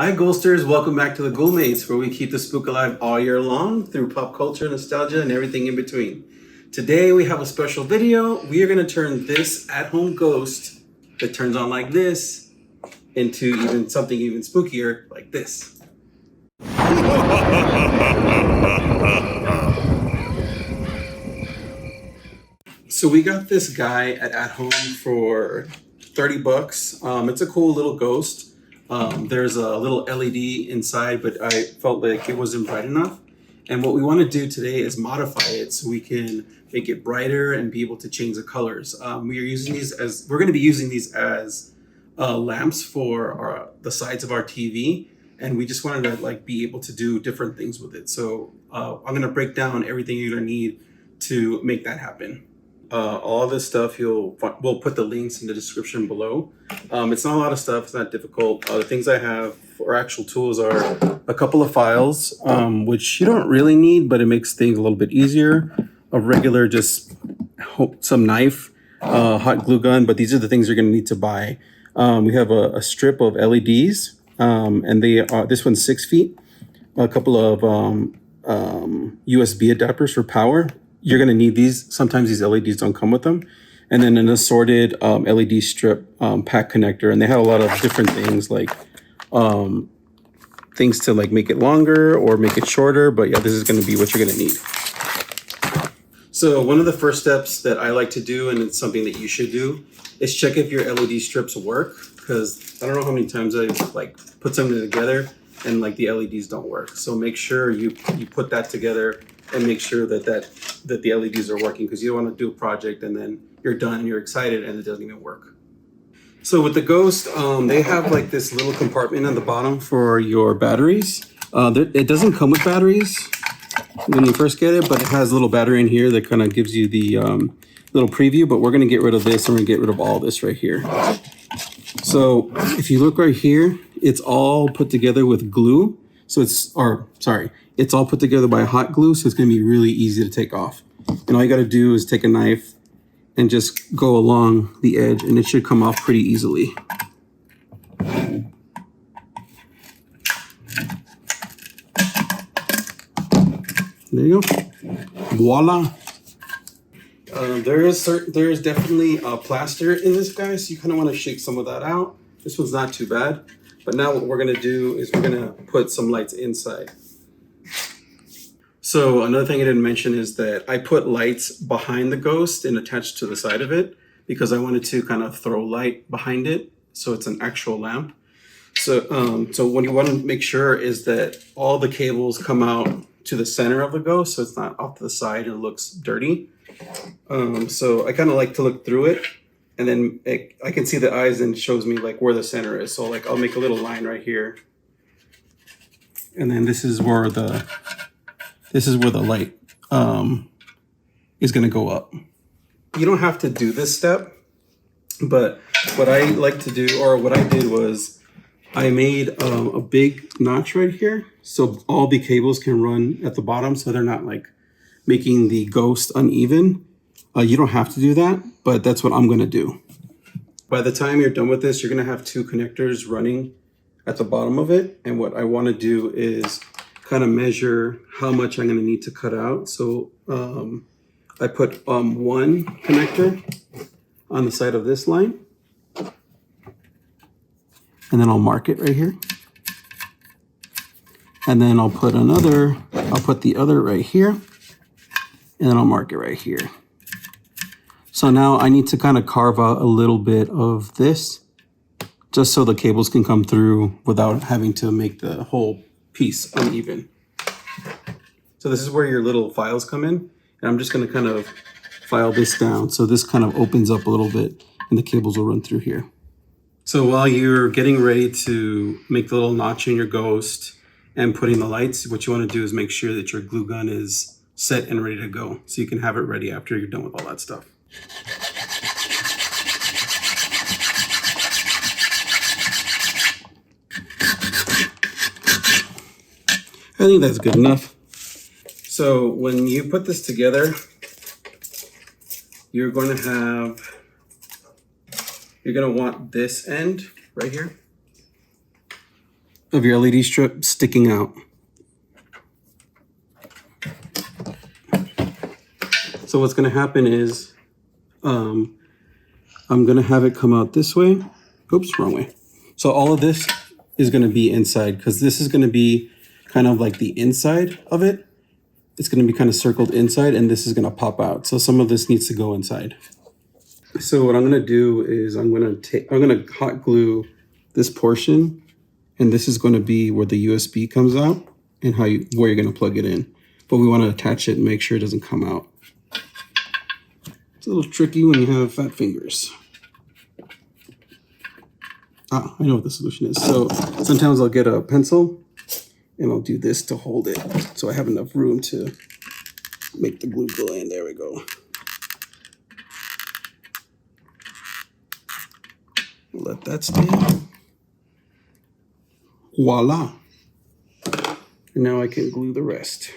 Hi Ghosters, welcome back to the Ghoulmates, where we keep the spook alive all year long through pop culture, nostalgia, and everything in between. Today we have a special video. We are going to turn this at-home ghost that turns on like this into even something even spookier like this. So we got this guy at home for 30 bucks. It's a cool little ghost. There's a little LED inside, but I felt like it wasn't bright enough. And what we want to do today is modify it so we can make it brighter and be able to change the colors. We're going to be using these as lamps for the sides of our TV. And we just wanted to be able to do different things with it. So I'm going to break down everything you're going to need to make that happen. All this stuff we'll put the links in the description below. It's not a lot of stuff, it's not difficult. The things I have for actual tools are a couple of files, which you don't really need, but it makes things a little bit easier. A regular, some knife, hot glue gun, but these are the things you're gonna need to buy. We have a strip of LEDs, and this one's 6 feet. A couple of USB adapters for power. You're going to need these. Sometimes these LEDs don't come with them. And then an assorted LED strip pack connector. And they had a lot of different things things to make it longer or make it shorter. But yeah, this is going to be what you're going to need. So one of the first steps that I like to do, and it's something that you should do, is check if your LED strips work. Because I don't know how many times I've put something together and the LEDs don't work. So make sure you put that together and make sure that the LEDs are working, because you don't want to do a project and then you're done and you're excited and it doesn't even work. So with the Ghost, they have this little compartment on the bottom for your batteries. It doesn't come with batteries when you first get it, but it has a little battery in here that kind of gives you the little preview, but we're going to get rid of this and we're going to get rid of all this right here. So if you look right here, it's all put together with glue. It's all put together by hot glue, so it's going to be really easy to take off. And all you got to do is take a knife and just go along the edge, and it should come off pretty easily. There you go. Voila. There is definitely plaster in this guy, so you kind of want to shake some of that out. This one's not too bad. But now what we're going to do is we're going to put some lights inside. So another thing I didn't mention is that I put lights behind the Ghost and attached to the side of it because I wanted to kind of throw light behind it, so it's an actual lamp. So what you want to make sure is that all the cables come out to the center of the Ghost, so it's not off to the side and it looks dirty. So I kind of like to look through it, and then I can see the eyes and it shows me where the center is. So I'll make a little line right here, and then this is where the light is going to go up. You don't have to do this step, but what I like to do, or what I did, was I made a big notch right here, so all the cables can run at the bottom, so they're not making the Ghost uneven. You don't have to do that, but that's what I'm going to do. By the time you're done with this, you're going to have 2 connectors running at the bottom of it. And what I want to do is kind of measure how much I'm going to need to cut out. So I put one connector on the side of this line, and then I'll mark it right here. And then I'll put the other right here, and then I'll mark it right here. So now I need to kind of carve out a little bit of this, just so the cables can come through without having to make the whole piece uneven. So this is where your little files come in, and I'm just going to kind of file this down so this kind of opens up a little bit and the cables will run through here. So while you're getting ready to make the little notch in your Ghost and putting the lights, what you want to do is make sure that your glue gun is set and ready to go, so you can have it ready after you're done with all that stuff. I think that's good enough. So when you put this together, you're going to want this end right here. of your LED strip sticking out. So what's going to happen is I'm going to have it come out this way. Oops, wrong way. So all of this is going to be inside because this is going to be kind of like the inside of it. It's going to be kind of circled inside and this is going to pop out. So some of this needs to go inside. So what I'm going to do is I'm going to hot glue this portion, and this is going to be where the USB comes out and where you're going to plug it in. But we want to attach it and make sure it doesn't come out. It's a little tricky when you have fat fingers. I know what the solution is. So sometimes I'll get a pencil and I'll do this to hold it so I have enough room to make the glue go in. There we go. Let that stay. Voila. And now I can glue the rest.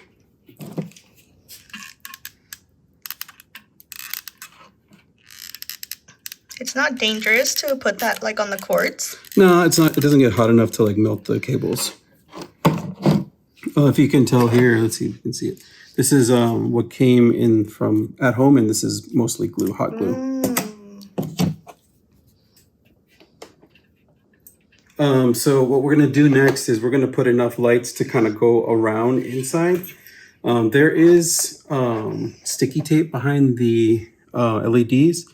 It's not dangerous to put that like on the cords? No, it's not. It doesn't get hot enough to like melt the cables. If you can tell here, let's see if you can see it. This is what came in from at home, and this is mostly glue, hot glue. So what we're going to do next is we're going to put enough lights to kind of go around inside. There is sticky tape behind the LEDs,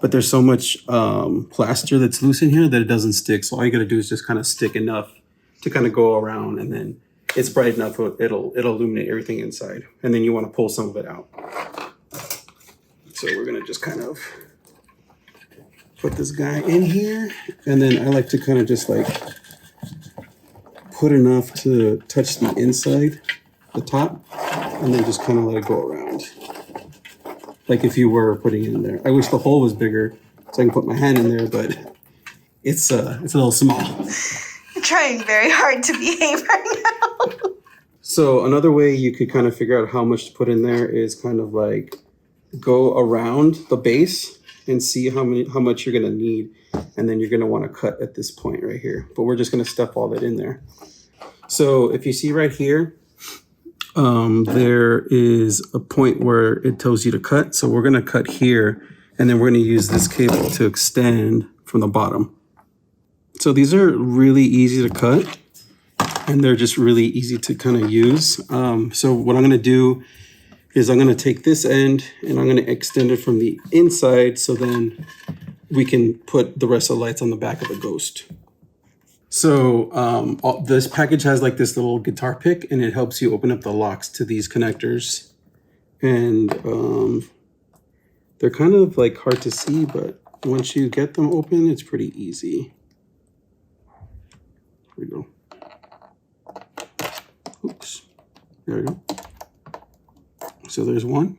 but there's so much plaster that's loose in here that it doesn't stick. So all you got to do is just kind of stick enough to kind of go around, and then it's bright enough it'll illuminate everything inside. And then you want to pull some of it out. So we're going to just kind of put this guy in here, and then I like to kind of just like put enough to touch the inside, the top, and then just kind of let it go around. Like if you were putting it in there. I wish the hole was bigger so I can put my hand in there, but it's a little small. I'm trying very hard to behave right now. So another way you could kind of figure out how much to put in there is kind of like go around the base and see how much you're gonna need, and then you're gonna want to cut at this point right here. But we're just gonna stuff all that in there. So if you see right here, there is a point where it tells you to cut. So we're gonna cut here, and then we're gonna use this cable to extend from the bottom. So these are really easy to cut, and they're just really easy to kind of use. So what I'm gonna do is I'm going to take this end and I'm going to extend it from the inside so then we can put the rest of the lights on the back of the ghost. So this package has like this little guitar pick, and it helps you open up the locks to these connectors. And they're kind of like hard to see, but once you get them open, it's pretty easy. Here we go. Oops. There we go. So there's one.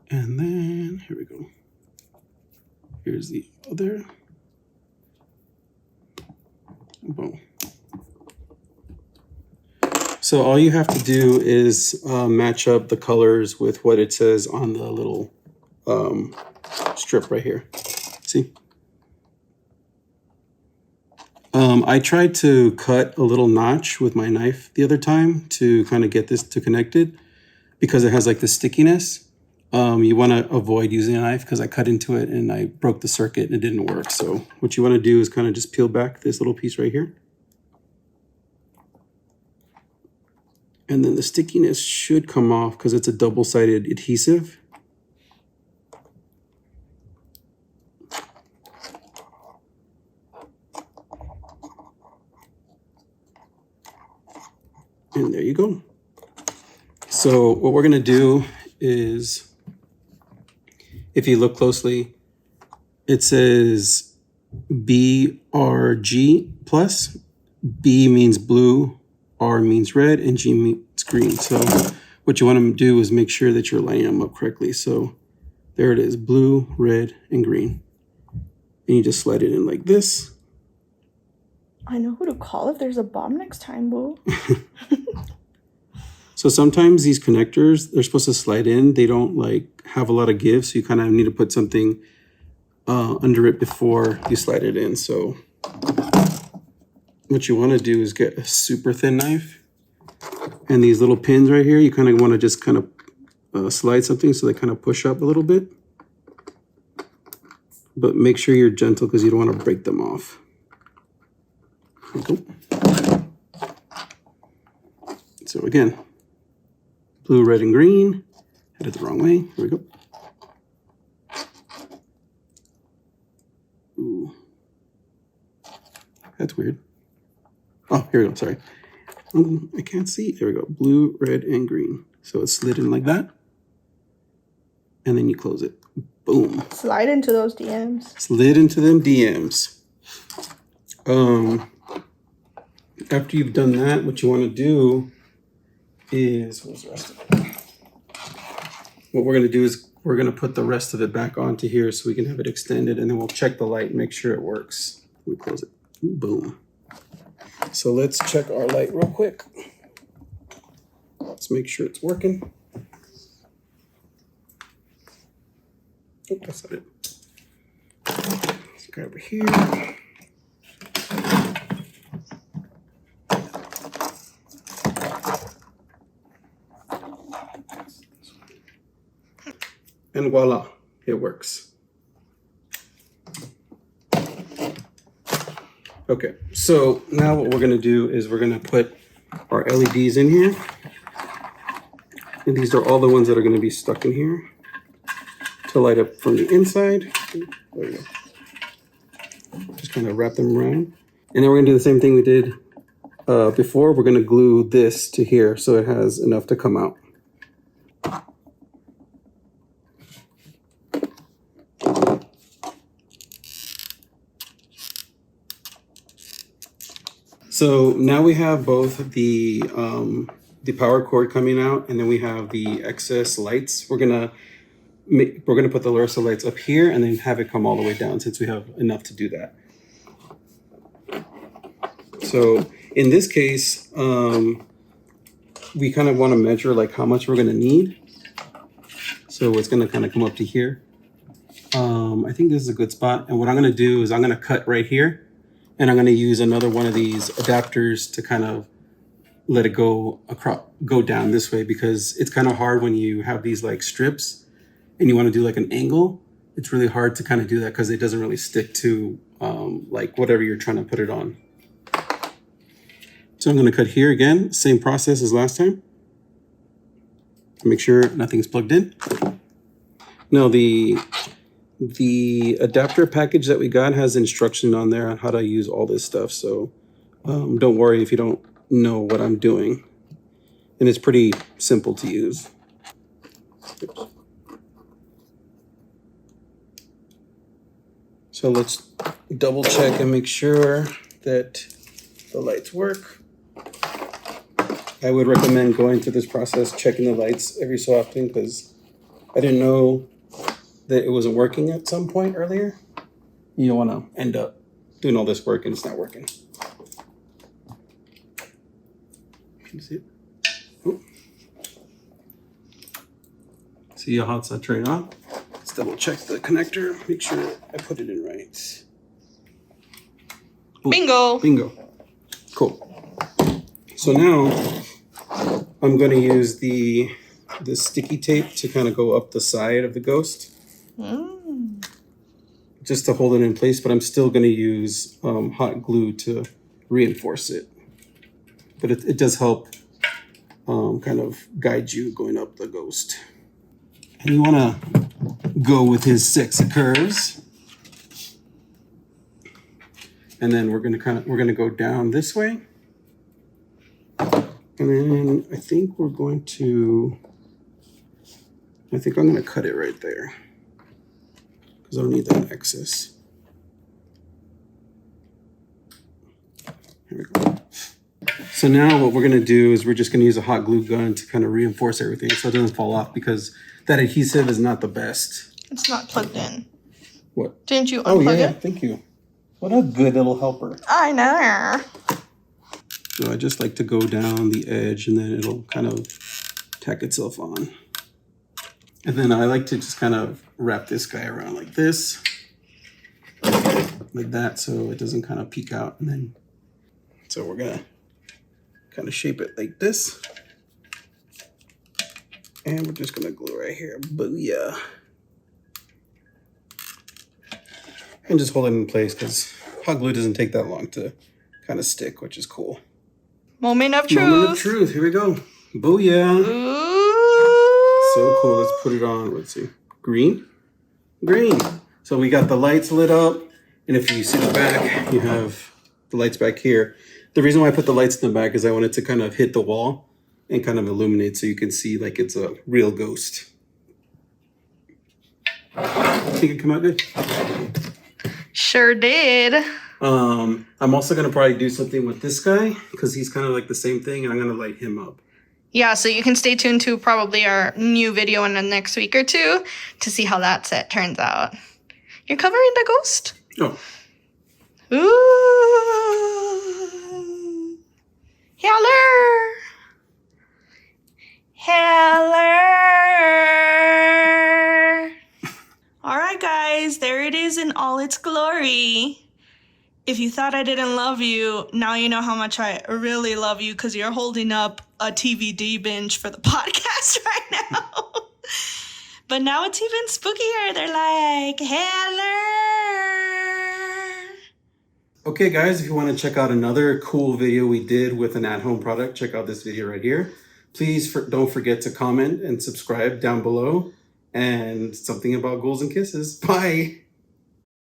And then, here we go. Here's the other. Boom. So all you have to do is match up the colors with what it says on the little strip right here. See? I tried to cut a little notch with my knife the other time to kind of get this to connect it because it has like the stickiness. You want to avoid using a knife because I cut into it and I broke the circuit and it didn't work. So what you want to do is kind of just peel back this little piece right here. And then the stickiness should come off because it's a double-sided adhesive. And there you go. So what we're going to do is, if you look closely, it says BRG plus. B means blue, R means red, and G means green. So what you want to do is make sure that you're lining them up correctly. So there it is, blue, red, and green. And you just slide it in like this. I know who to call if there's a bomb next time, boo. So sometimes these connectors, they're supposed to slide in. They don't like have a lot of give, so you kind of need to put something under it before you slide it in. So what you want to do is get a super thin knife, and these little pins right here, you kind of want to just kind of slide something so they kind of push up a little bit. But make sure you're gentle because you don't want to break them off. Okay. So again, blue, red, and green. Had it the wrong way. Here we go. Ooh. That's weird. Oh, here we go. Sorry. I can't see. There we go. Blue, red, and green. So it's slid in like that. And then you close it. Boom. Slide into those DMs. Slid into them DMs. After you've done that, what you want to do is, what's the rest of it? What we're going to do is we're going to put the rest of it back onto here so we can have it extended, and then we'll check the light and make sure it works. We close it. Boom. So let's check our light real quick. Let's make sure it's working. Oh, that's not it. Let's go over here. And voila, it works. Okay, so now what we're gonna do is we're gonna put our LEDs in here. And these are all the ones that are gonna be stuck in here to light up from the inside. There we go. Just kind of wrap them around. And then we're gonna do the same thing we did before. We're gonna glue this to here so it has enough to come out. So now we have both the power cord coming out, and then we have the excess lights. We're gonna put the Larissa lights up here and then have it come all the way down since we have enough to do that. So in this case, we kind of want to measure like how much we're gonna need. So it's gonna kind of come up to here. I think this is a good spot. And what I'm gonna do is I'm gonna cut right here. And I'm going to use another one of these adapters to kind of let it go down this way, because it's kind of hard when you have these like strips and you want to do like an angle. It's really hard to kind of do that because it doesn't really stick to like whatever you're trying to put it on. So I'm going to cut here again, same process as last time. Make sure nothing's plugged in. Now the adapter package that we got has instruction on there on how to use all this stuff. So don't worry if you don't know what I'm doing. And it's pretty simple to use. Oops. So let's double check and make sure that the lights work. I would recommend going through this process, checking the lights every so often, because I didn't know that it wasn't working at some point earlier. You don't want to end up doing all this work and it's not working. Can you see it? Oh. See how it's turned on? Let's double check the connector, make sure I put it in right. Ooh, Bingo! Bingo. Cool. So now I'm going to use the sticky tape to kind of go up the side of the ghost. Just to hold it in place, but I'm still going to use hot glue to reinforce it. But it does help kind of guide you going up the ghost. And you want to go with his sexy curves. And then we're going to go down this way. And then I think I'm going to cut it right there, because I don't need that excess. Here we go. So now what we're going to do is we're just going to use a hot glue gun to kind of reinforce everything so it doesn't fall off, because that adhesive is not the best. It's not plugged in. What? Didn't you unplug Oh, yeah, it? thank you. What a good little helper. I know. So I just like to go down the edge and then it'll kind of tack itself on. And then I like to just kind of wrap this guy around like this. like that so it doesn't kind of peek out. And then, so we're gonna kind of shape it like this. And we're just gonna glue right here. Booyah. And just hold it in place because hot glue doesn't take that long to kind of stick, which is cool. Moment of truth. Moment of truth. Here we go. Booyah. Ooh. So cool. Let's put it on. Let's see. Green. Green. So we got the lights lit up. And if you see the back, you have the lights back here. The reason why I put the lights in the back is I wanted to kind of hit the wall and kind of illuminate so you can see like it's a real ghost. Think it came out good? Sure did. I'm also gonna probably do something with this guy because he's kind of like the same thing, and I'm gonna light him up. Yeah, so you can stay tuned to probably our new video in the next week or two to see how that set turns out. You're covering the ghost? Oh, Ooh. Heller. Heller. All right, guys, there it is in all its glory. If you thought I didn't love you, now you know how much I really love you because you're holding up a TVD binge for the podcast right now. But now it's even spookier. They're like, Heller. okay, guys. If you want to check out another cool video we did with an at-home product, check out this video right here. Please don't forget to comment and subscribe down below. And something about ghouls and kisses. Bye.